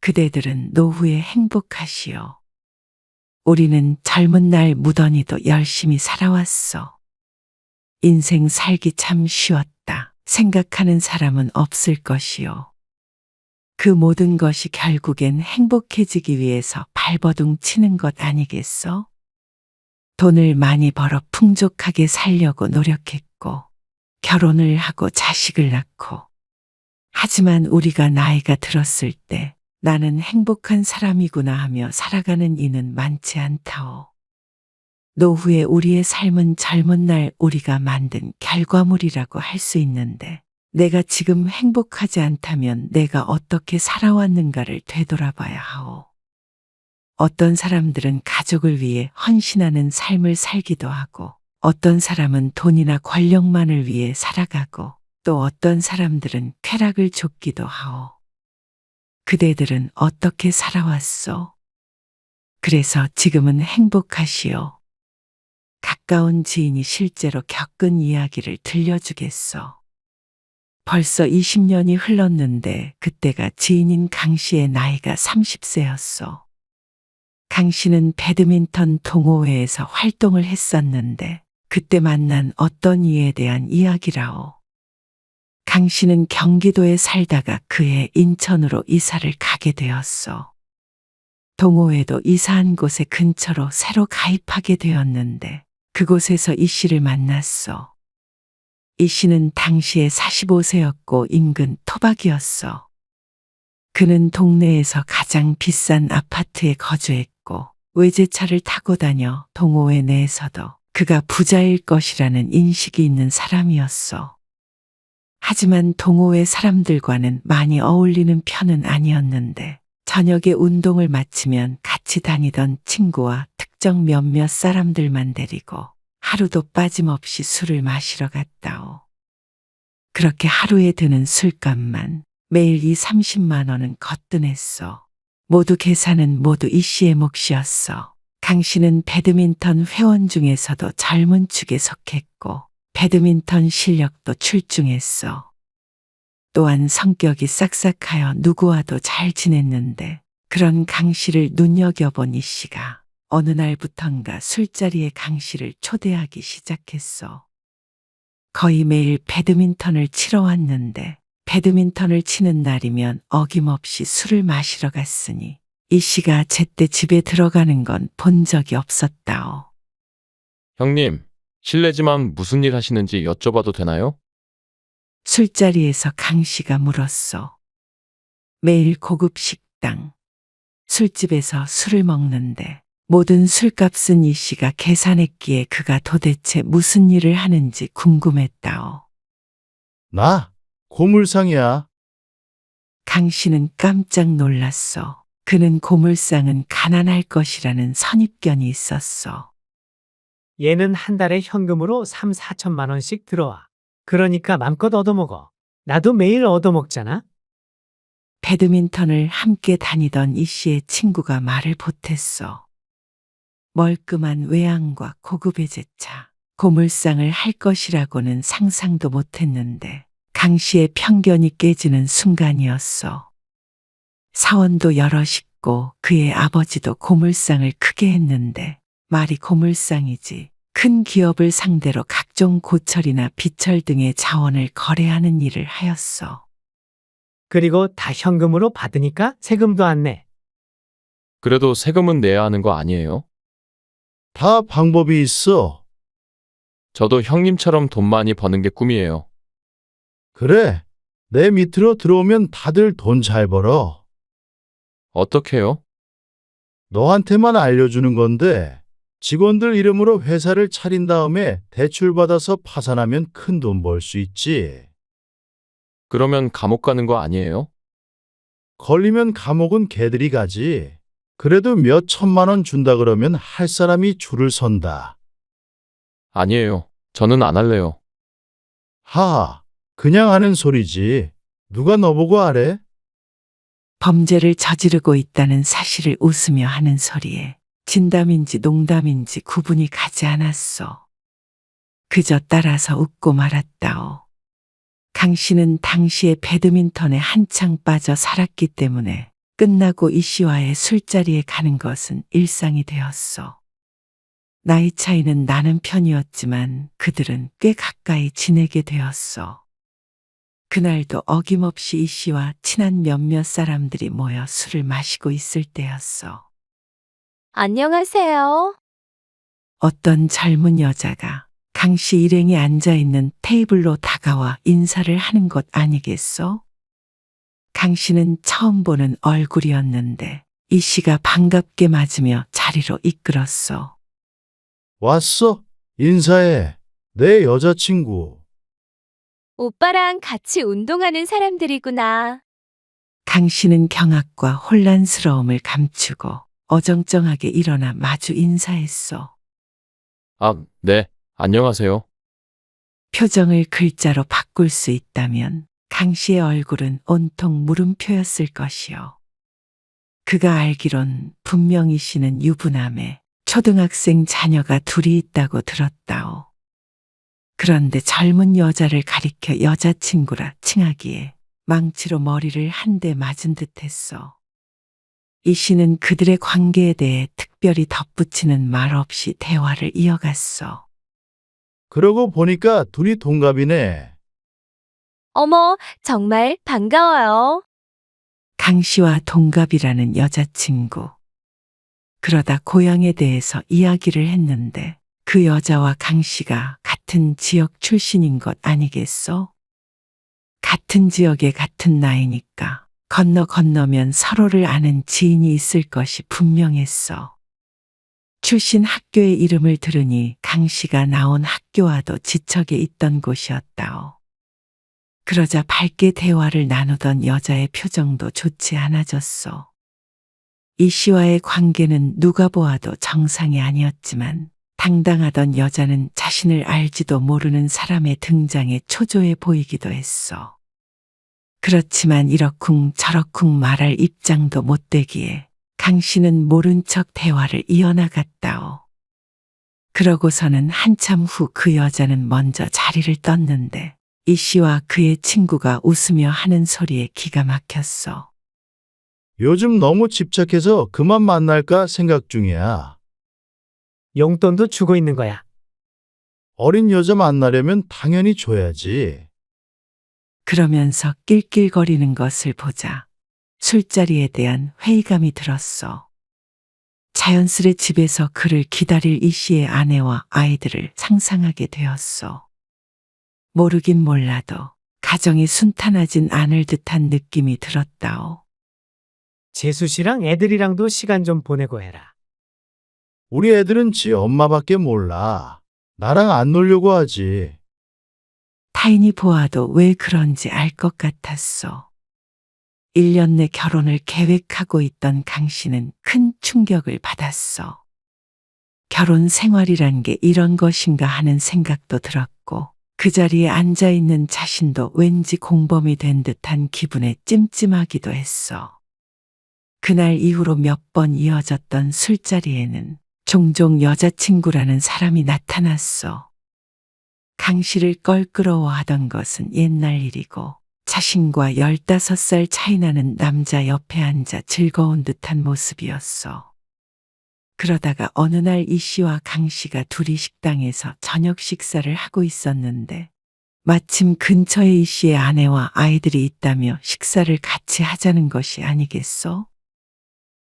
그대들은 노후에 행복하시오. 우리는 젊은 날 무던히도 열심히 살아왔어. 인생 살기 참 쉬웠다 생각하는 사람은 없을 것이오. 그 모든 것이 결국엔 행복해지기 위해서 발버둥 치는 것 아니겠어? 돈을 많이 벌어 풍족하게 살려고 노력했고, 결혼을 하고 자식을 낳고. 하지만 우리가 나이가 들었을 때 나는 행복한 사람이구나 하며 살아가는 이는 많지 않다오. 노후에 우리의 삶은 젊은 날 우리가 만든 결과물이라고 할 수 있는데, 내가 지금 행복하지 않다면 내가 어떻게 살아왔는가를 되돌아봐야 하오. 어떤 사람들은 가족을 위해 헌신하는 삶을 살기도 하고, 어떤 사람은 돈이나 권력만을 위해 살아가고, 또 어떤 사람들은 쾌락을 쫓기도 하오. 그대들은 어떻게 살아왔소? 그래서 지금은 행복하시오. 가까운 지인이 실제로 겪은 이야기를 들려주겠어. 벌써 20년이 흘렀는데 그때가 지인인 강 씨의 나이가 30세였어. 강 씨는 배드민턴 동호회에서 활동을 했었는데 그때 만난 어떤 이에 대한 이야기라오. 강 씨는 경기도에 살다가 그해 인천으로 이사를 가게 되었어. 동호회도 이사한 곳의 근처로 새로 가입하게 되었는데 그곳에서 이 씨를 만났어. 이 씨는 당시에 45세였고 인근 토박이었어. 그는 동네에서 가장 비싼 아파트에 거주했고 외제차를 타고 다녀 동호회 내에서도 그가 부자일 것이라는 인식이 있는 사람이었어. 하지만 동호회 사람들과는 많이 어울리는 편은 아니었는데 저녁에 운동을 마치면 같이 다니던 친구와 특정 몇몇 사람들만 데리고 하루도 빠짐없이 술을 마시러 갔다오. 그렇게 하루에 드는 술값만 매일 30만 원은 거뜬했어. 모두 계산은 모두 이 씨의 몫이었어. 강 씨는 배드민턴 회원 중에서도 젊은 축에 속했고 배드민턴 실력도 출중했어. 또한 성격이 싹싹하여 누구와도 잘 지냈는데 그런 강 씨를 눈여겨본 이 씨가 어느 날부턴가 술자리에 강 씨를 초대하기 시작했어. 거의 매일 배드민턴을 치러 왔는데 배드민턴을 치는 날이면 어김없이 술을 마시러 갔으니 이 씨가 제때 집에 들어가는 건 본 적이 없었다오. 형님, 실례지만 무슨 일 하시는지 여쭤봐도 되나요? 술자리에서 강 씨가 물었어. 매일 고급 식당, 술집에서 술을 먹는데 모든 술값은 이 씨가 계산했기에 그가 도대체 무슨 일을 하는지 궁금했다오. 나 고물상이야. 강 씨는 깜짝 놀랐어. 그는 고물상은 가난할 것이라는 선입견이 있었어. 얘는 한 달에 현금으로 3, 4천만 원씩 들어와. 그러니까 맘껏 얻어먹어. 나도 매일 얻어먹잖아. 배드민턴을 함께 다니던 이 씨의 친구가 말을 보탰어. 멀끔한 외양과 고급 외제차, 고물상을 할 것이라고는 상상도 못했는데 강 씨의 편견이 깨지는 순간이었어. 사원도 여럿있고 그의 아버지도 고물상을 크게 했는데 말이 고물상이지 큰 기업을 상대로 각종 고철이나 비철 등의 자원을 거래하는 일을 하였어. 그리고 다 현금으로 받으니까 세금도 안 내. 그래도 세금은 내야 하는 거 아니에요? 다 방법이 있어. 저도 형님처럼 돈 많이 버는 게 꿈이에요. 그래, 내 밑으로 들어오면 다들 돈 잘 벌어. 어떻게요? 너한테만 알려주는 건데 직원들 이름으로 회사를 차린 다음에 대출받아서 파산하면 큰 돈 벌 수 있지. 그러면 감옥 가는 거 아니에요? 걸리면 감옥은 걔들이 가지. 그래도 몇 천만 원 준다 그러면 할 사람이 줄을 선다. 아니에요. 저는 안 할래요. 하하, 그냥 하는 소리지. 누가 너보고 하래? 범죄를 저지르고 있다는 사실을 웃으며 하는 소리에 진담인지 농담인지 구분이 가지 않았어. 그저 따라서 웃고 말았다오. 강 씨는 당시에 배드민턴에 한창 빠져 살았기 때문에 끝나고 이 씨와의 술자리에 가는 것은 일상이 되었어. 나이 차이는 나는 편이었지만 그들은 꽤 가까이 지내게 되었어. 그날도 어김없이 이 씨와 친한 몇몇 사람들이 모여 술을 마시고 있을 때였어. 안녕하세요. 어떤 젊은 여자가 강 씨 일행이 앉아 있는 테이블로 다가와 인사를 하는 것 아니겠어? 강 씨는 처음 보는 얼굴이었는데 이 씨가 반갑게 맞으며 자리로 이끌었어. 왔어? 인사해. 내 여자친구. 오빠랑 같이 운동하는 사람들이구나. 강 씨는 경악과 혼란스러움을 감추고 어정쩡하게 일어나 마주 인사했어. 아, 네. 안녕하세요. 표정을 글자로 바꿀 수 있다면 강 씨의 얼굴은 온통 물음표였을 것이요. 그가 알기론 분명히 씨는 유부남에 초등학생 자녀가 둘이 있다고 들었다오. 그런데 젊은 여자를 가리켜 여자친구라 칭하기에 망치로 머리를 한 대 맞은 듯했어. 이 씨는 그들의 관계에 대해 특별히 덧붙이는 말 없이 대화를 이어갔어. 그러고 보니까 둘이 동갑이네. 어머, 정말 반가워요. 강 씨와 동갑이라는 여자친구. 그러다 고향에 대해서 이야기를 했는데 그 여자와 강 씨가 같은 지역 출신인 것 아니겠어? 같은 지역에 같은 나이니까 건너면 서로를 아는 지인이 있을 것이 분명했어. 출신 학교의 이름을 들으니 강 씨가 나온 학교와도 지척에 있던 곳이었다오. 그러자 밝게 대화를 나누던 여자의 표정도 좋지 않아졌어. 이 씨와의 관계는 누가 보아도 정상이 아니었지만 당당하던 여자는 자신을 알지도 모르는 사람의 등장에 초조해 보이기도 했어. 그렇지만 이러쿵 저러쿵 말할 입장도 못 되기에 강 씨는 모른 척 대화를 이어나갔다오. 그러고서는 한참 후 그 여자는 먼저 자리를 떴는데 이 씨와 그의 친구가 웃으며 하는 소리에 기가 막혔어. 요즘 너무 집착해서 그만 만날까 생각 중이야. 용돈도 주고 있는 거야. 어린 여자 만나려면 당연히 줘야지. 그러면서 낄낄거리는 것을 보자 술자리에 대한 회의감이 들었어. 자연스레 집에서 그를 기다릴 이 씨의 아내와 아이들을 상상하게 되었어. 모르긴 몰라도 가정이 순탄하진 않을 듯한 느낌이 들었다오. 재수 씨랑 애들이랑도 시간 좀 보내고 해라. 우리 애들은 지 엄마밖에 몰라. 나랑 안 놀려고 하지. 타인이 보아도 왜 그런지 알 것 같았어. 1년 내 결혼을 계획하고 있던 강 씨는 큰 충격을 받았어. 결혼 생활이란 게 이런 것인가 하는 생각도 들었고 그 자리에 앉아 있는 자신도 왠지 공범이 된 듯한 기분에 찜찜하기도 했어. 그날 이후로 몇 번 이어졌던 술자리에는 종종 여자친구라는 사람이 나타났어. 강 씨를 껄끄러워하던 것은 옛날 일이고 자신과 15살 차이 나는 남자 옆에 앉아 즐거운 듯한 모습이었어. 그러다가 어느 날 이 씨와 강 씨가 둘이 식당에서 저녁 식사를 하고 있었는데 마침 근처에 이 씨의 아내와 아이들이 있다며 식사를 같이 하자는 것이 아니겠어?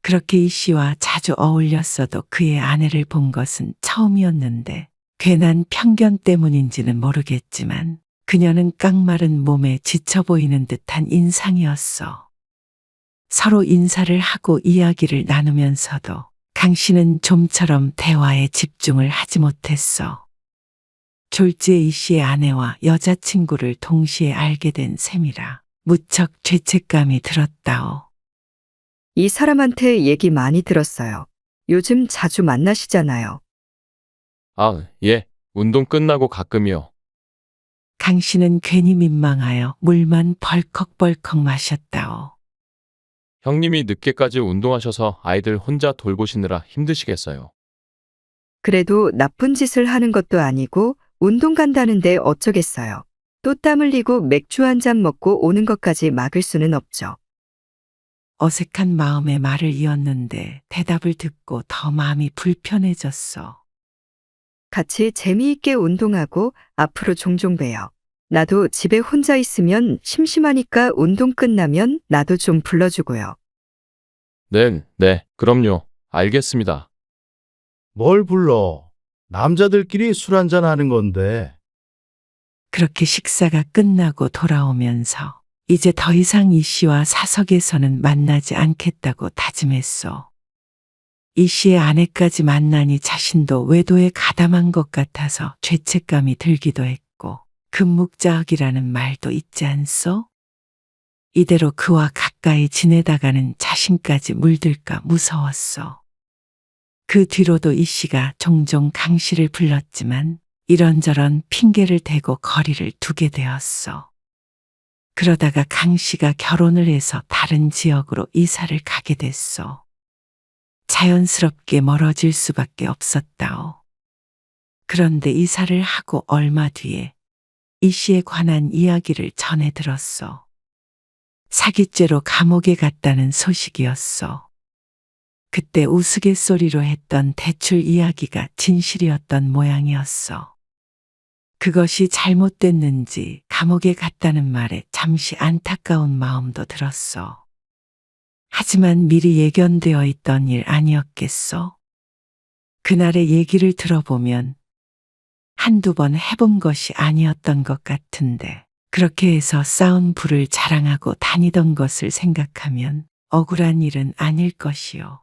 그렇게 이 씨와 자주 어울렸어도 그의 아내를 본 것은 처음이었는데 괜한 편견 때문인지는 모르겠지만 그녀는 깡마른 몸에 지쳐 보이는 듯한 인상이었어. 서로 인사를 하고 이야기를 나누면서도 강 씨는 좀처럼 대화에 집중을 하지 못했어. 졸지에 이 씨의 아내와 여자친구를 동시에 알게 된 셈이라 무척 죄책감이 들었다오. 이 사람한테 얘기 많이 들었어요. 요즘 자주 만나시잖아요. 아, 예. 운동 끝나고 가끔이요. 강 씨는 괜히 민망하여 물만 벌컥벌컥 마셨다오. 형님이 늦게까지 운동하셔서 아이들 혼자 돌보시느라 힘드시겠어요. 그래도 나쁜 짓을 하는 것도 아니고 운동 간다는데 어쩌겠어요. 또 땀 흘리고 맥주 한 잔 먹고 오는 것까지 막을 수는 없죠. 어색한 마음에 말을 이었는데 대답을 듣고 더 마음이 불편해졌어. 같이 재미있게 운동하고 앞으로 종종 봬요. 나도 집에 혼자 있으면 심심하니까 운동 끝나면 나도 좀 불러주고요. 네, 그럼요. 알겠습니다. 뭘 불러? 남자들끼리 술 한잔 하는 건데. 그렇게 식사가 끝나고 돌아오면서 이제 더 이상 이 씨와 사석에서는 만나지 않겠다고 다짐했어. 이 씨의 아내까지 만나니 자신도 외도에 가담한 것 같아서 죄책감이 들기도 했고 금묵자흑이라는 말도 있지 않소? 이대로 그와 가까이 지내다가는 자신까지 물들까 무서웠어. 그 뒤로도 이 씨가 종종 강 씨를 불렀지만 이런저런 핑계를 대고 거리를 두게 되었어. 그러다가 강 씨가 결혼을 해서 다른 지역으로 이사를 가게 됐어. 자연스럽게 멀어질 수밖에 없었다오. 그런데 이사를 하고 얼마 뒤에 이 씨에 관한 이야기를 전해 들었어. 사기죄로 감옥에 갔다는 소식이었어. 그때 우스갯소리로 했던 대출 이야기가 진실이었던 모양이었어. 그것이 잘못됐는지 감옥에 갔다는 말에 잠시 안타까운 마음도 들었어. 하지만 미리 예견되어 있던 일 아니었겠어? 그날의 얘기를 들어보면 한두 번 해본 것이 아니었던 것 같은데 그렇게 해서 쌓은 부를 자랑하고 다니던 것을 생각하면 억울한 일은 아닐 것이요.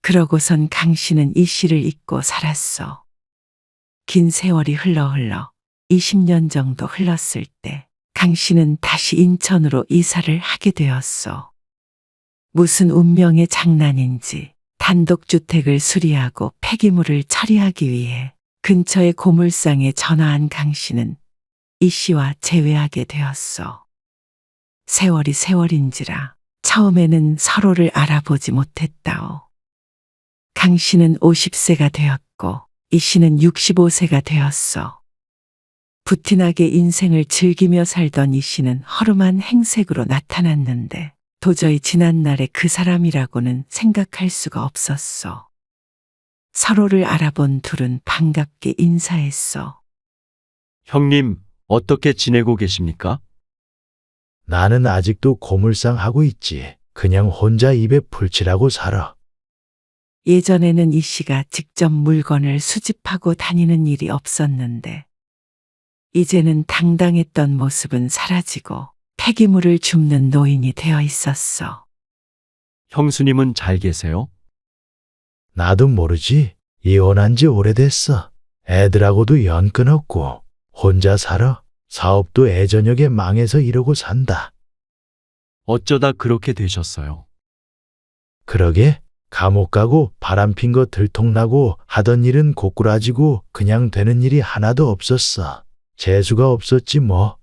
그러고선 강 씨는 이 씨를 잊고 살았어. 긴 세월이 흘러 20년 정도 흘렀을 때 강 씨는 다시 인천으로 이사를 하게 되었어. 무슨 운명의 장난인지 단독주택을 수리하고 폐기물을 처리하기 위해 근처의 고물상에 전화한 강 씨는 이 씨와 재회하게 되었어. 세월이 세월인지라 처음에는 서로를 알아보지 못했다오. 강 씨는 50세가 되었고 이 씨는 65세가 되었어. 부티나게 인생을 즐기며 살던 이 씨는 허름한 행색으로 나타났는데 도저히 지난날의 그 사람이라고는 생각할 수가 없었어. 서로를 알아본 둘은 반갑게 인사했어. 형님, 어떻게 지내고 계십니까? 나는 아직도 고물상 하고 있지. 그냥 혼자 입에 풀칠하고 살아. 예전에는 이 씨가 직접 물건을 수집하고 다니는 일이 없었는데 이제는 당당했던 모습은 사라지고 폐기물을 줍는 노인이 되어 있었어. 형수님은 잘 계세요? 나도 모르지. 이혼한 지 오래됐어. 애들하고도 연 끊었고 혼자 살아. 사업도 애저녁에 망해서 이러고 산다. 어쩌다 그렇게 되셨어요? 그러게 감옥 가고 바람핀 거 들통나고 하던 일은 고꾸라지고 그냥 되는 일이 하나도 없었어. 재수가 없었지 뭐.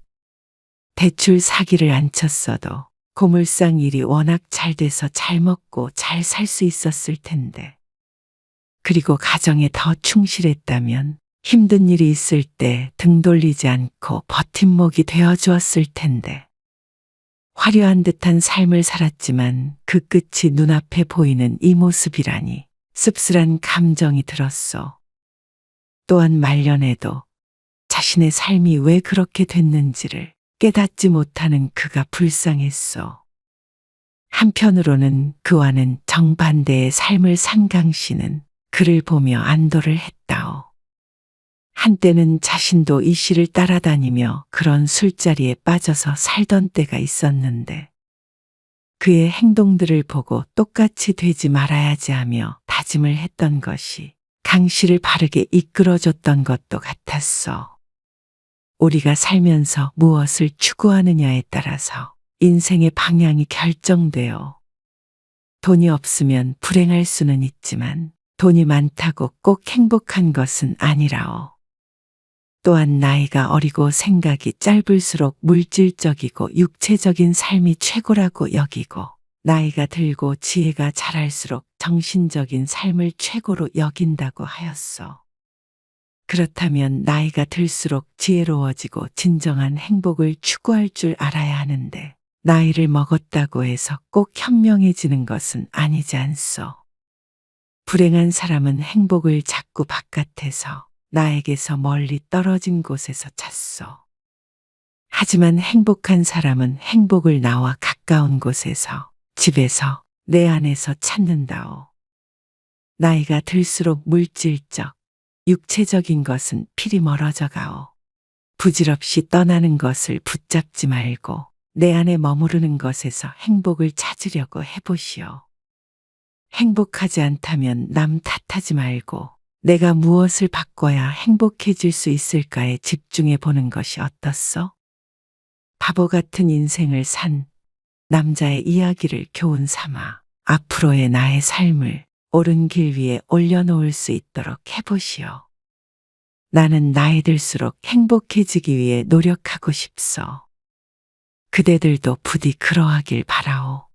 대출 사기를 안 쳤어도 고물상 일이 워낙 잘 돼서 잘 먹고 잘 살 수 있었을 텐데. 그리고 가정에 더 충실했다면 힘든 일이 있을 때 등 돌리지 않고 버팀목이 되어 주었을 텐데. 화려한 듯한 삶을 살았지만 그 끝이 눈앞에 보이는 이 모습이라니 씁쓸한 감정이 들었어. 또한 말년에도 자신의 삶이 왜 그렇게 됐는지를 깨닫지 못하는 그가 불쌍했어. 한편으로는 그와는 정반대의 삶을 산 강 씨는 그를 보며 안도를 했다오. 한때는 자신도 이 씨를 따라다니며 그런 술자리에 빠져서 살던 때가 있었는데 그의 행동들을 보고 똑같이 되지 말아야지 하며 다짐을 했던 것이 강 씨를 바르게 이끌어줬던 것도 같았어. 우리가 살면서 무엇을 추구하느냐에 따라서 인생의 방향이 결정돼요. 돈이 없으면 불행할 수는 있지만 돈이 많다고 꼭 행복한 것은 아니라오. 또한 나이가 어리고 생각이 짧을수록 물질적이고 육체적인 삶이 최고라고 여기고 나이가 들고 지혜가 자랄수록 정신적인 삶을 최고로 여긴다고 하였어. 그렇다면 나이가 들수록 지혜로워지고 진정한 행복을 추구할 줄 알아야 하는데 나이를 먹었다고 해서 꼭 현명해지는 것은 아니지 않소. 불행한 사람은 행복을 자꾸 바깥에서, 나에게서 멀리 떨어진 곳에서 찾소. 하지만 행복한 사람은 행복을 나와 가까운 곳에서, 집에서, 내 안에서 찾는다오. 나이가 들수록 물질적, 육체적인 것은 필히 멀어져 가오. 부질없이 떠나는 것을 붙잡지 말고 내 안에 머무르는 것에서 행복을 찾으려고 해보시오. 행복하지 않다면 남 탓하지 말고 내가 무엇을 바꿔야 행복해질 수 있을까에 집중해 보는 것이 어떻소? 바보 같은 인생을 산 남자의 이야기를 교훈 삼아 앞으로의 나의 삶을 옳은 길 위에 올려놓을 수 있도록 해보시오. 나는 나이 들수록 행복해지기 위해 노력하고 싶소. 그대들도 부디 그러하길 바라오.